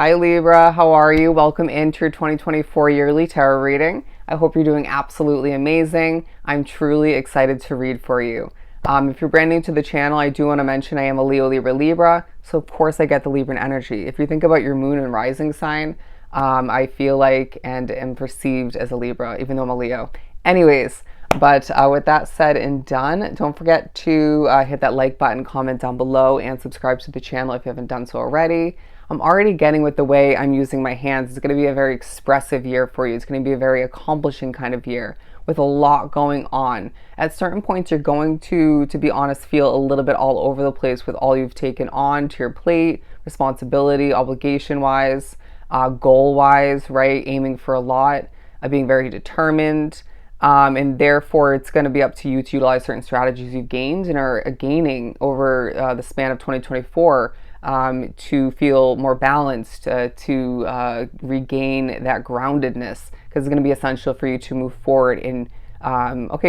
Hi Libra, how are you? Welcome into your 2024 yearly tarot reading. I hope you're doing absolutely amazing. I'm truly excited to read for you. If you're brand new to the channel, I do want to mention I am a Leo, Libra, Libra, so of course I get the Libran energy. If you think about your moon and rising sign, I feel like and am perceived as a Libra, even though I'm a Leo. Anyways, but with that said and done, don't forget to hit that like button, comment down below, and subscribe to the channel if you haven't done so already. I'm already getting with the way I'm using my hands. It's going to be a very expressive year for you. It's going to be a very accomplishing kind of year with a lot going on. At certain points, you're going to be honest, feel a little bit all over the place with all you've taken on to your plate, responsibility, obligation-wise, goal-wise, right? Aiming for a lot, being very determined. And therefore, it's going to be up to you to utilize certain strategies you've gained and are gaining over the span of 2024 to feel more balanced, to regain that groundedness, because it's going to be essential for you to move forward in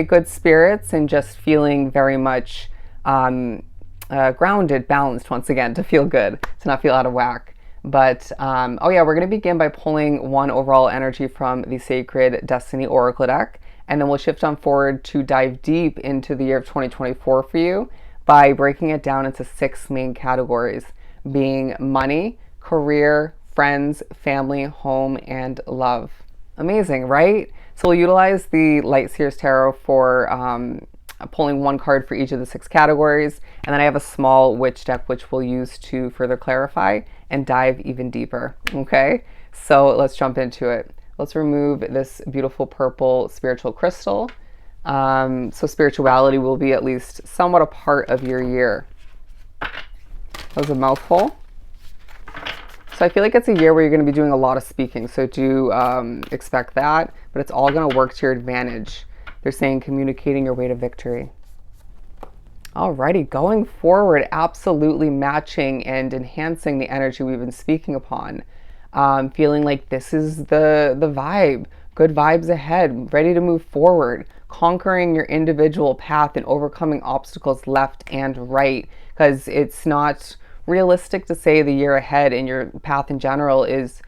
good spirits and just feeling very much grounded, balanced once again, to feel good, to not feel out of whack. But we're going to begin by pulling one overall energy from the Sacred Destiny Oracle deck, and then we'll shift on forward to dive deep into the year of 2024 for you by breaking it down into 6 main categories, being money, career, friends, family, home, and love. Amazing, right? So we'll utilize the Light Seers Tarot for pulling one card for each of the 6 categories, and then I have a small witch deck which we'll use to further clarify and dive even deeper. Okay, so let's jump into it. Let's remove this beautiful purple spiritual crystal. So spirituality will be at least somewhat a part of your year. That was a mouthful. So I feel like it's a year where you're going to be doing a lot of speaking, so do expect that, but it's all going to work to your advantage. They're saying communicating your way to victory. Alrighty, going forward, absolutely matching and enhancing the energy we've been speaking upon. Feeling like this is the vibe, good vibes ahead, ready to move forward, conquering your individual path and overcoming obstacles left and right, because it's not realistic to say the year ahead and your path in general is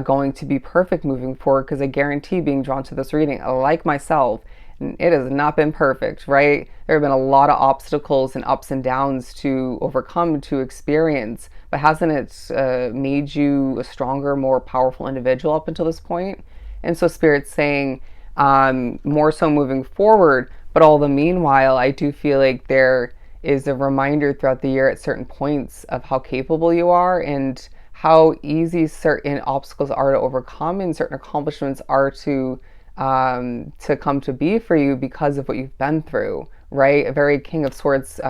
going to be perfect moving forward, because I guarantee being drawn to this reading, like myself, it has not been perfect, right? There have been a lot of obstacles and ups and downs to overcome, to experience, but hasn't it made you a stronger, more powerful individual up until this point? And so Spirit's saying more so moving forward, but all the meanwhile, I do feel like there is a reminder throughout the year at certain points of how capable you are and how easy certain obstacles are to overcome and certain accomplishments are to come to be for you because of what you've been through, right? A very King of Swords,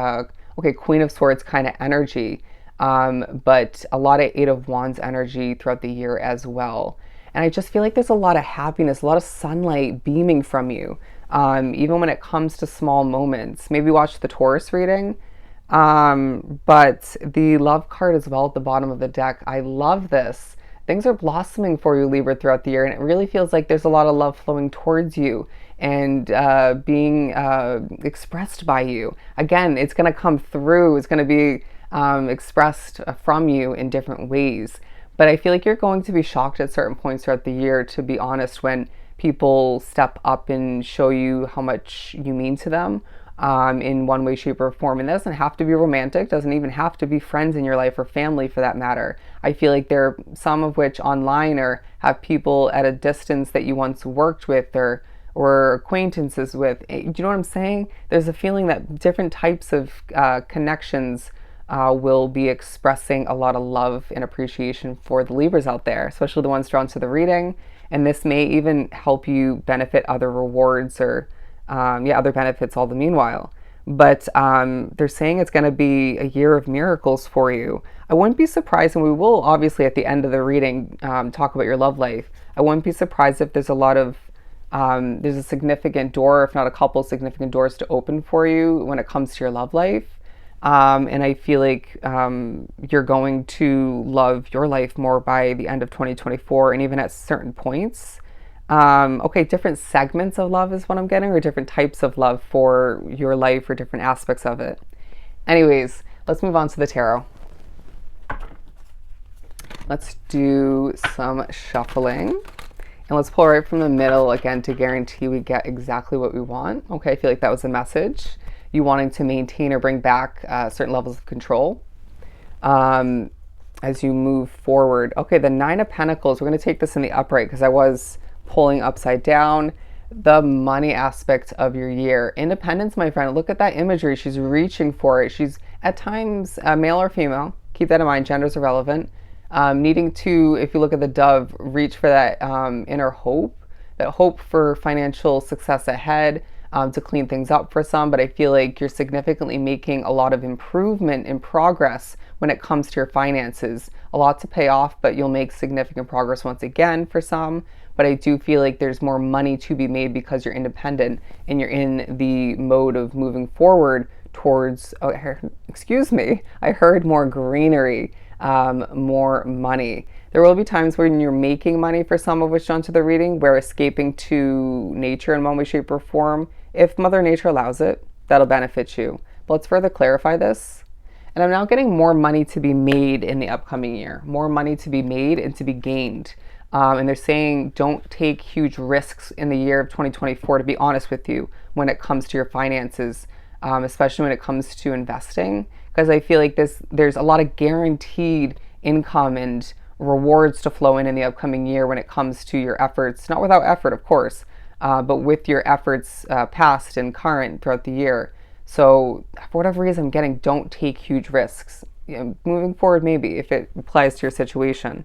Queen of Swords kind of energy, but a lot of Eight of Wands energy throughout the year as well. And I just feel like there's a lot of happiness, a lot of sunlight beaming from you, even when it comes to small moments. Maybe watch the Taurus reading, but the love card as well at the bottom of the deck. I love this. Things are blossoming for you, Libra, throughout the year, and it really feels like there's a lot of love flowing towards you and being expressed by you. Again, it's going to come through. It's going to be expressed from you in different ways. But I feel like you're going to be shocked at certain points throughout the year, to be honest, when people step up and show you how much you mean to them in one way, shape, or form. And that doesn't have to be romantic, doesn't even have to be friends in your life or family for that matter. I feel like there are some of which online or have people at a distance that you once worked with or acquaintances with. Do you know what I'm saying? There's a feeling that different types of connections will be expressing a lot of love and appreciation for the Libras out there, especially the ones drawn to the reading. And this may even help you benefit other rewards or other benefits all the meanwhile. But they're saying it's going to be a year of miracles for you. I wouldn't be surprised, and we will obviously at the end of the reading talk about your love life. I wouldn't be surprised if there's a lot of there's a significant door, if not a couple significant doors to open for you when it comes to your love life. And I feel like you're going to love your life more by the end of 2024, and even at certain points. Different segments of love is what I'm getting, or different types of love for your life, or different aspects of it. Anyways, let's move on to the tarot. Let's do some shuffling. And let's pull right from the middle again to guarantee we get exactly what we want. Okay, I feel like that was a message. You wanting to maintain or bring back certain levels of control as you move forward. Okay, the Nine of Pentacles, we're going to take this in the upright because I was pulling upside down. The money aspect of your year. Independence, my friend. Look at that imagery. She's reaching for it. She's at times male or female. Keep that in mind. Genders are relevant. Needing to, if you look at the dove, reach for that inner hope, that hope for financial success ahead, to clean things up for some. But I feel like you're significantly making a lot of improvement and progress when it comes to your finances. A lot to pay off, but you'll make significant progress once again for some. But I do feel like there's more money to be made because you're independent and you're in the mode of moving forward towards, excuse me, I heard more greenery, more money. There will be times when you're making money for some of which onto the reading, where escaping to nature in one way, shape, or form, if Mother Nature allows it, that'll benefit you. But let's further clarify this. And I'm now getting more money to be made in the upcoming year, more money to be made and to be gained. And they're saying don't take huge risks in the year of 2024, to be honest with you, when it comes to your finances, especially when it comes to investing, because I feel like there's a lot of guaranteed income and rewards to flow in the upcoming year when it comes to your efforts, not without effort, of course, but with your efforts past and current throughout the year. So for whatever reason, I'm getting don't take huge risks. Moving forward, maybe, if it applies to your situation.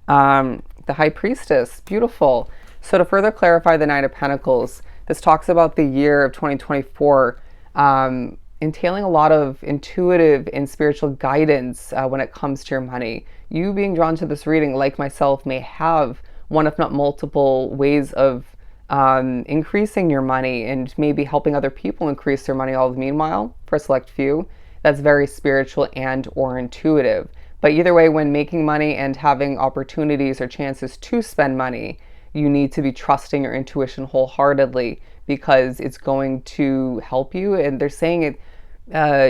The High Priestess, beautiful. So to further clarify the Nine of Pentacles, this talks about the year of 2024 entailing a lot of intuitive and spiritual guidance when it comes to your money. You being drawn to this reading, like myself, may have one, if not multiple, ways of increasing your money and maybe helping other people increase their money all the meanwhile, for a select few. That's very spiritual and or intuitive. But either way, when making money and having opportunities or chances to spend money, you need to be trusting your intuition wholeheartedly because it's going to help you. And they're saying it,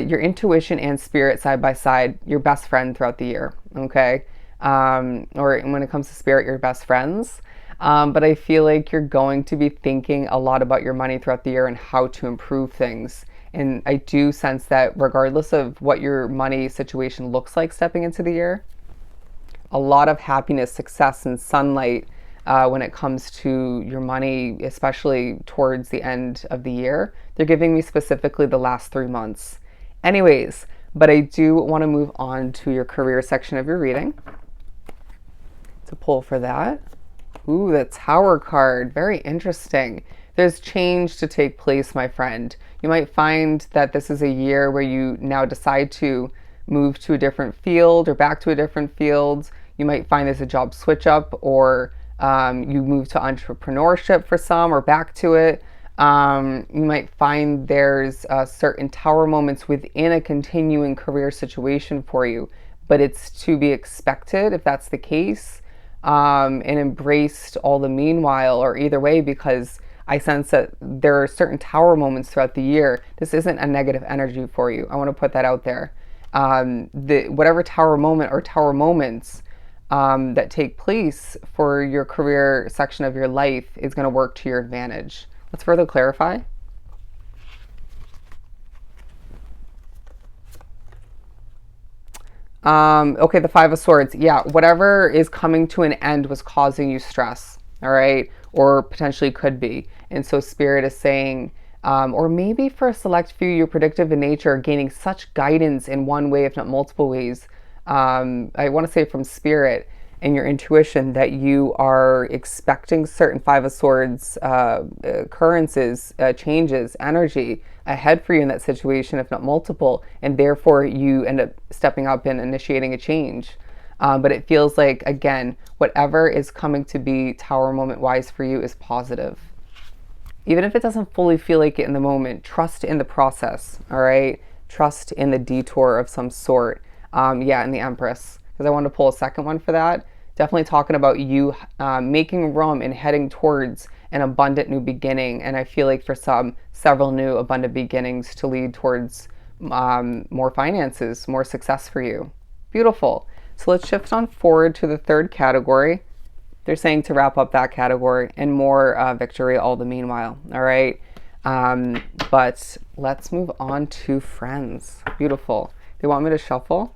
your intuition and spirit side by side, your best friend throughout the year, okay? Or when it comes to spirit, your best friends. But I feel like you're going to be thinking a lot about your money throughout the year and how to improve things. And I do sense that regardless of what your money situation looks like stepping into the year, a lot of happiness, success, and sunlight when it comes to your money, especially towards the end of the year. They're giving me specifically the last 3 months. Anyways, but I do want to move on to your career section of your reading. To pull for that. Ooh, the Tower card. Very interesting. There's change to take place, my friend. You might find that this is a year where you now decide to move to a different field or back to a different field. You might find there's a job switch up, or you move to entrepreneurship for some or back to it. You might find there's certain tower moments within a continuing career situation for you, but it's to be expected if that's the case, and embraced all the meanwhile, or either way, because I sense that there are certain tower moments throughout the year. This isn't a negative energy for you. I want to put that out there. Whatever tower moment or tower moments that take place for your career section of your life is going to work to your advantage. Let's further clarify. Okay, the Five of Swords. Yeah, whatever is coming to an end was causing you stress, all right? Or potentially could be. And so Spirit is saying, or maybe for a select few, you're predictive in nature, gaining such guidance in one way, if not multiple ways. I want to say from Spirit and your intuition that you are expecting certain Five of Swords occurrences, changes, energy ahead for you in that situation, if not multiple, and therefore you end up stepping up and initiating a change. But it feels like, again, whatever is coming to be tower moment wise for you is positive. Even if it doesn't fully feel like it in the moment, trust in the process, all right? Trust in the detour of some sort. Yeah, and the Empress, because I wanted to pull a second one for that. Definitely talking about you making room and heading towards an abundant new beginning. And I feel like for some, several new abundant beginnings to lead towards more finances, more success for you. Beautiful. So let's shift on forward to the third category. They're saying to wrap up that category and more victory all the meanwhile. All right. But let's move on to friends. Beautiful. They want me to shuffle.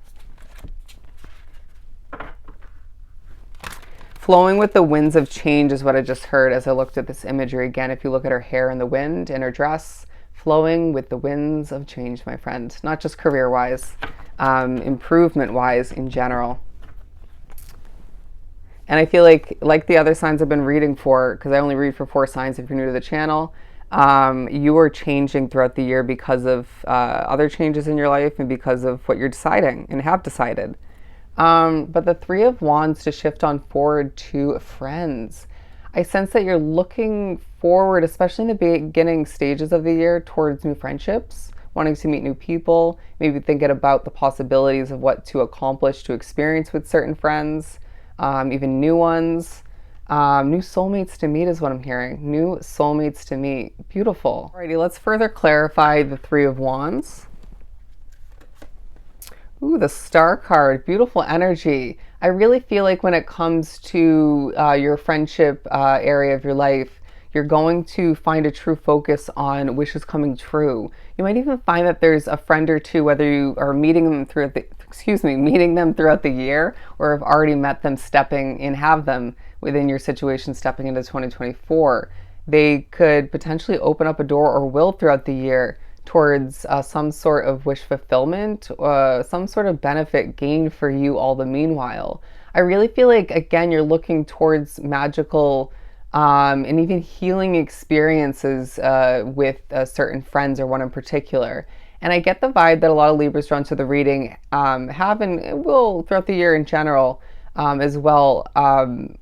Flowing with the winds of change is what I just heard as I looked at this imagery again. If you look at her hair in the wind and her dress, flowing with the winds of change, my friend. Not just career-wise, improvement-wise in general. And I feel like the other signs I've been reading for, because I only read for 4 signs if you're new to the channel, you are changing throughout the year because of other changes in your life and because of what you're deciding and have decided. But the Three of Wands to shift on forward to friends. I sense that you're looking forward, especially in the beginning stages of the year, towards new friendships, wanting to meet new people, maybe thinking about the possibilities of what to accomplish, to experience with certain friends, even new ones. New soulmates to meet is what I'm hearing. New soulmates to meet. Beautiful. Alrighty, let's further clarify the Three of Wands. Ooh, the Star card. Beautiful energy. I really feel like when it comes to your friendship area of your life, you're going to find a true focus on wishes coming true. You might even find that there's a friend or two, whether you are meeting them throughout the year, or have already met them, stepping and have them within your situation stepping into 2024. They could potentially open up a door, or will throughout the year, towards some sort of wish fulfillment, some sort of benefit gained for you all the meanwhile. I really feel like, again, you're looking towards magical and even healing experiences with certain friends, or one in particular. And I get the vibe that a lot of Libras drawn to the reading have, and will throughout the year in general as well,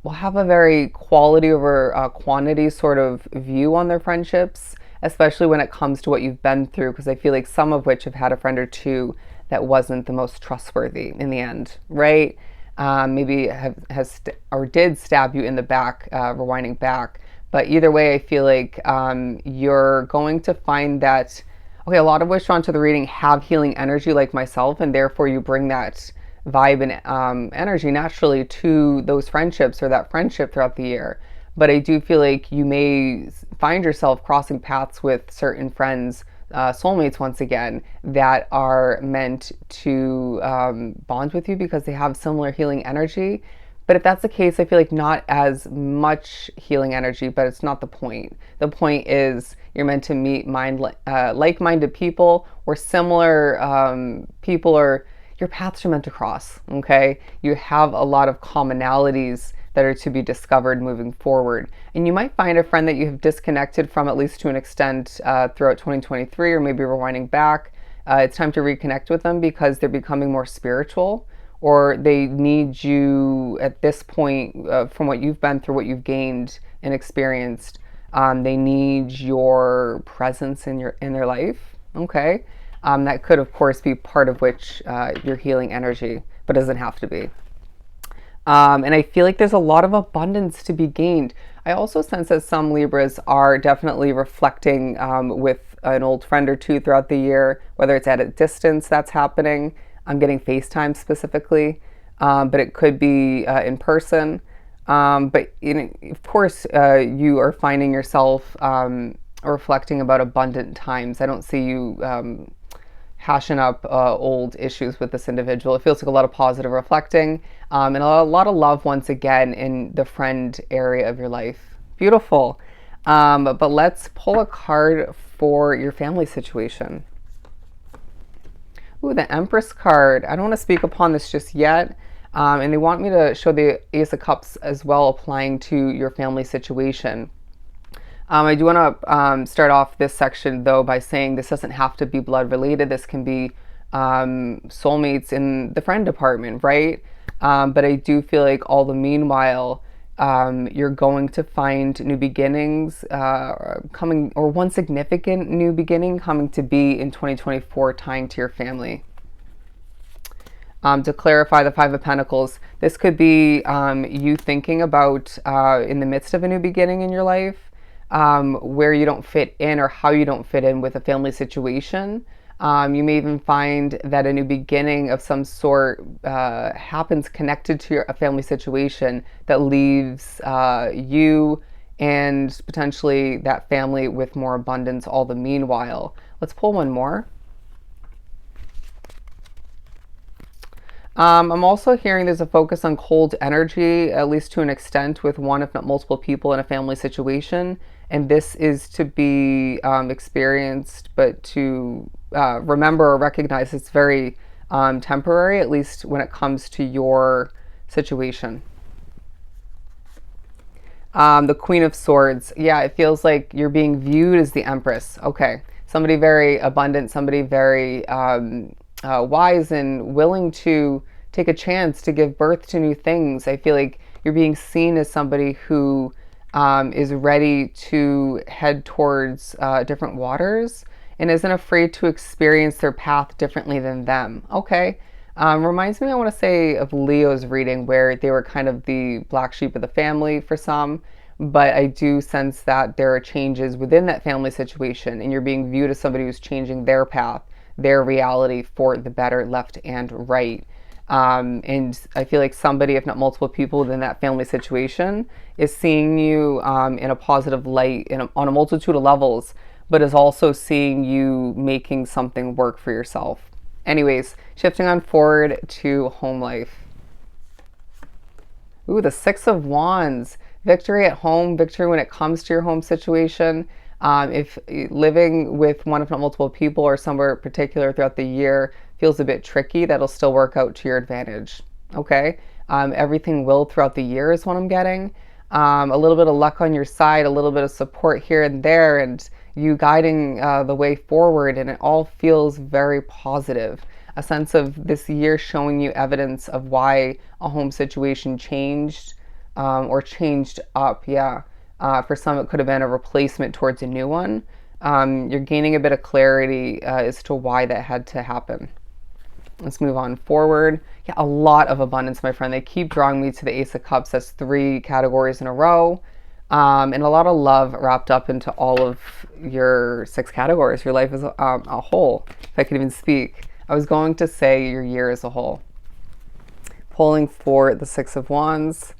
will have a very quality over quantity sort of view on their friendships, especially when it comes to what you've been through, because I feel like some of which have had a friend or two that wasn't the most trustworthy in the end, right? Maybe did stab you in the back, rewinding back. But either way, I feel like you're going to find that, okay, a lot of wish drawn to the reading have healing energy like myself, and therefore you bring that vibe and energy naturally to those friendships, or that friendship throughout the year. But I do feel like you may find yourself crossing paths with certain friends, soulmates once again, that are meant to bond with you because they have similar healing energy. But if that's the case, I feel like not as much healing energy, but it's not the point. The point is you're meant to meet like-minded people, or similar people, or your paths are meant to cross, okay? You have a lot of commonalities that are to be discovered moving forward. And you might find a friend that you have disconnected from, at least to an extent, throughout 2023, or maybe rewinding back. It's time to reconnect with them because they're becoming more spiritual, or they need you at this point, from what you've been through, what you've gained and experienced. They need your presence in their life, okay? That could, of course, be part of which your healing energy, but doesn't have to be. And I feel like there's a lot of abundance to be gained. I also sense that some Libras are definitely reflecting with an old friend or two throughout the year, whether it's at a distance that's happening. I'm getting FaceTime specifically, but it could be in person. But of course, you are finding yourself reflecting about abundant times. I don't see you hashing up old issues with this individual. It feels like a lot of positive reflecting, and a lot of love once again in the friend area of your life. Beautiful. But let's pull a card for your family situation. Ooh, the Empress card. I don't want to speak upon this just yet. And they want me to show the Ace of Cups as well, applying to your family situation. I do want to start off this section, though, by saying this doesn't have to be blood related. This can be soulmates in the friend department, right? But I do feel like all the meanwhile, you're going to find new beginnings coming, or one significant new beginning coming to be in 2024, tying to your family. To clarify the Five of Pentacles, this could be you thinking about in the midst of a new beginning in your life, where you don't fit in, or how you don't fit in with a family situation. You may even find that a new beginning of some sort happens connected to a family situation that leaves you and potentially that family with more abundance all the meanwhile. Let's pull one more. I'm also hearing there's a focus on cold energy, at least to an extent, with one, if not multiple people in a family situation. And this is to be experienced, but to remember or recognize it's very temporary, at least when it comes to your situation. The Queen of Swords. Yeah, it feels like you're being viewed as the Empress. Okay. Somebody very abundant, somebody very wise and willing to take a chance to give birth to new things. I feel like you're being seen as somebody who is ready to head towards different waters and isn't afraid to experience their path differently than them. Okay. Reminds me, I want to say, of Leo's reading where they were kind of the black sheep of the family for some. But I do sense that there are changes within that family situation, and you're being viewed as somebody who's changing their path, their reality for the better, left and right. And I feel like somebody, if not multiple people within that family situation, is seeing you in a positive light on a multitude of levels, but is also seeing you making something work for yourself. Anyways, shifting on forward to home life. Ooh, the Six of Wands. Victory at home, victory when it comes to your home situation. If living with one, if not multiple people, or somewhere particular throughout the year feels a bit tricky, that'll still work out to your advantage. Okay? Everything will throughout the year is what I'm getting. A little bit of luck on your side, a little bit of support here and there, and you guiding the way forward, and it all feels very positive. A sense of this year showing you evidence of why a home situation changed or changed up. Yeah. For some, it could have been a replacement towards a new one. You're gaining a bit of clarity as to why that had to happen. Let's move on forward. Yeah, a lot of abundance, my friend. They keep drawing me to the Ace of Cups. That's 3 categories in a row. And a lot of love wrapped up into all of your 6 categories, your life as a whole, if I could even speak. I was going to say your year as a whole. Pulling for the 6 of Wands,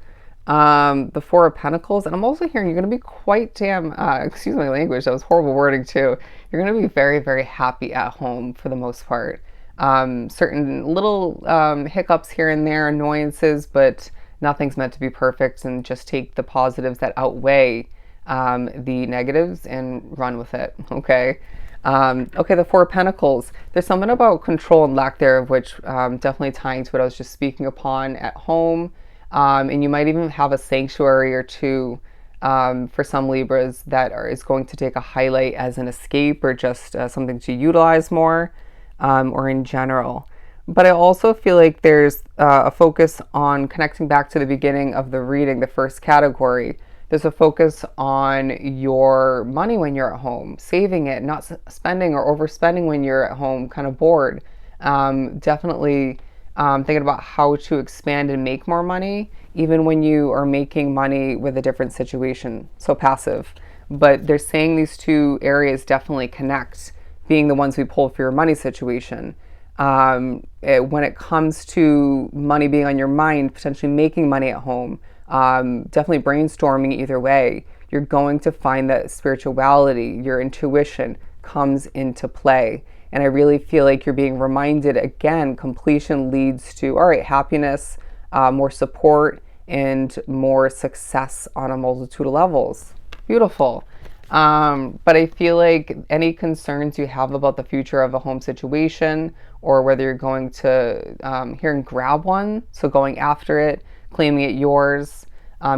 the 4 of Pentacles, and I'm also hearing you're going to be quite damn, excuse my language, that was horrible wording too. You're going to be very, very happy at home for the most part. Certain little hiccups here and there, annoyances, but nothing's meant to be perfect, and just take the positives that outweigh the negatives and run with it. Okay. Okay, the 4 of Pentacles. There's something about control and lack thereof, which definitely tying to what I was just speaking upon at home. And you might even have a sanctuary or two for some Libras that is going to take a highlight as an escape or just something to utilize more or in general. But I also feel like there's a focus on connecting back to the beginning of the reading, the first category. There's a focus on your money when you're at home, saving it, not spending or overspending when you're at home, kind of bored. Definitely thinking about how to expand and make more money, even when you are making money with a different situation, so passive. But they're saying these 2 areas definitely connect, being the ones we pull for your money situation. When it comes to money being on your mind, potentially making money at home, definitely brainstorming either way, you're going to find that spirituality, your intuition comes into play. And I really feel like you're being reminded again, completion leads to, all right, happiness, more support, and more success on a multitude of levels. Beautiful. But I feel like any concerns you have about the future of a home situation, or whether you're going to here and grab one, so going after it, claiming it yours,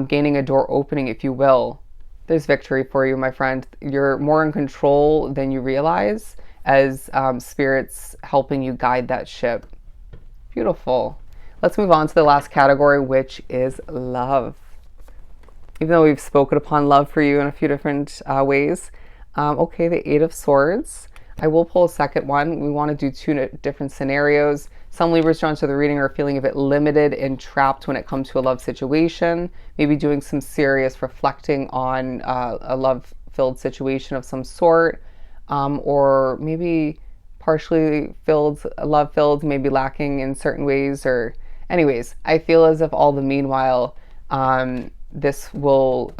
gaining a door opening, if you will, there's victory for you, my friend. You're more in control than you realize, as Spirit's helping you guide that ship. Beautiful. Let's move on to the last category, which is love. Even though we've spoken upon love for you in a few different ways. Okay, the 8 of Swords. I will pull a second one. We want to do 2 different scenarios. Some Libras drawn to the reading are feeling a bit limited and trapped when it comes to a love situation. Maybe doing some serious reflecting on a love-filled situation of some sort. Or maybe partially filled, love filled, maybe lacking in certain ways, or anyways, I feel as if all the meanwhile, this will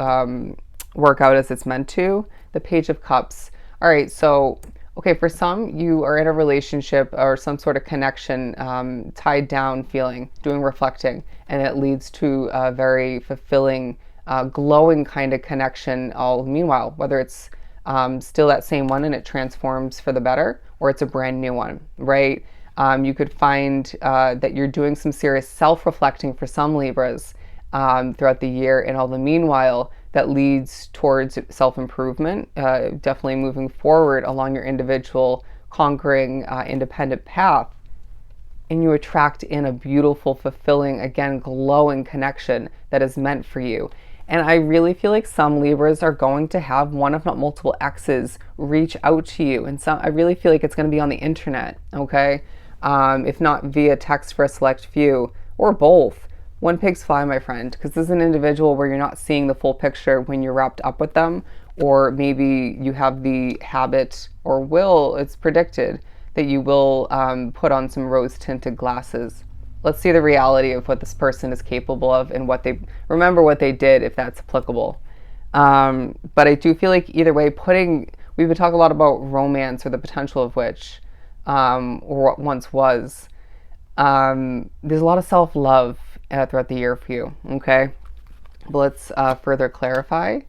work out as it's meant to. The Page of Cups. All right, so okay, for some, you are in a relationship or some sort of connection, tied down feeling, doing reflecting, and it leads to a very fulfilling, glowing kind of connection. All meanwhile, whether it's still that same one and it transforms for the better, or it's a brand new one, right? You could find that you're doing some serious self-reflecting for some Libras throughout the year, and all the meanwhile, that leads towards self-improvement, definitely moving forward along your individual conquering independent path, and you attract in a beautiful, fulfilling, again, glowing connection that is meant for you. And I really feel like some Libras are going to have one, if not multiple exes reach out to you, and some, I really feel like it's going to be on the internet, okay? If not via text for a select few, or both. When pigs fly, my friend, because this is an individual where you're not seeing the full picture when you're wrapped up with them, or maybe you have the habit or will, it's predicted, that you will put on some rose-tinted glasses. Let's see the reality of what this person is capable of and remember what they did, if that's applicable. But I do feel like either way, we would talk a lot about romance, or the potential of which, or what once was. There's a lot of self-love throughout the year for you, okay? But let's further clarify.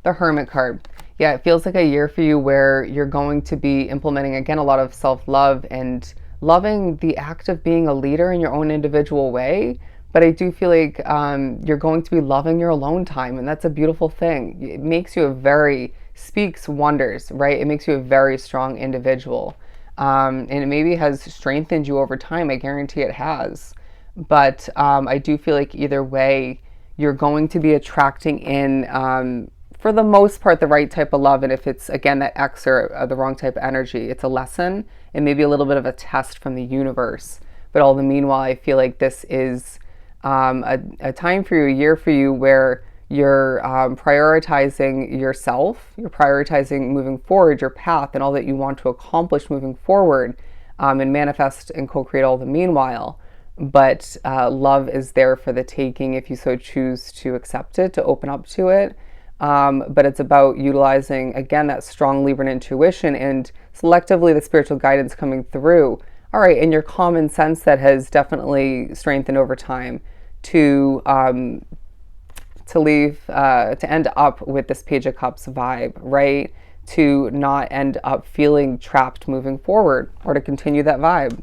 The Hermit card. Yeah, it feels like a year for you where you're going to be implementing, again, a lot of self-love and loving the act of being a leader in your own individual way. But I do feel like you're going to be loving your alone time, and that's a beautiful thing. It makes you speaks wonders, right? It makes you a very strong individual. And it maybe has strengthened you over time. I guarantee it has. But I do feel like either way, you're going to be attracting in, for the most part, the right type of love. And if it's, again, that X or the wrong type of energy, it's a lesson and maybe a little bit of a test from the universe. But all the meanwhile, I feel like this is a time for you, a year for you, where you're prioritizing yourself, you're prioritizing moving forward, your path, and all that you want to accomplish moving forward, and manifest and co-create all the meanwhile. But love is there for the taking if you so choose to accept it, to open up to it. But it's about utilizing, again, that strong Libran intuition and selectively the spiritual guidance coming through. All right, and your common sense that has definitely strengthened over time to end up with this Page of Cups vibe, right? To not end up feeling trapped moving forward, or to continue that vibe.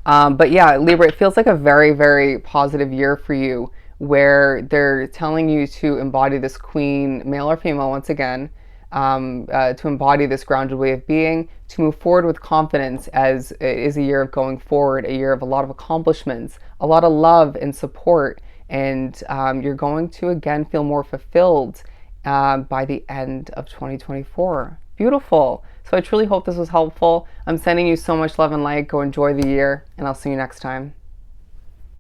But yeah, Libra, it feels like a very, very positive year for you, where they're telling you to embody this queen, male or female, once again, to embody this grounded way of being, to move forward with confidence, as it is a year of going forward, a year of a lot of accomplishments, a lot of love and support, and you're going to, again, feel more fulfilled by the end of 2024. Beautiful. So I truly hope this was helpful. I'm sending you so much love and light. Go enjoy the year, and I'll see you next time.